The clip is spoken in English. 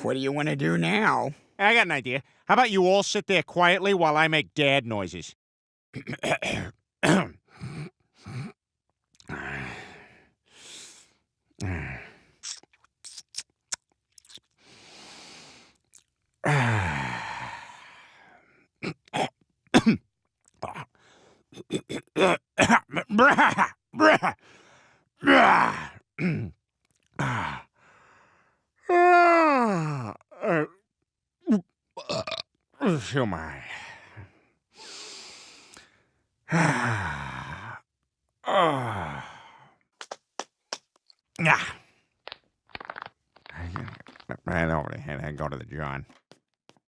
What do you want to do now? I got an idea. How about you all sit there quietly while I make dad noises? Oh my. Yeah. Right over the head. I go to the John.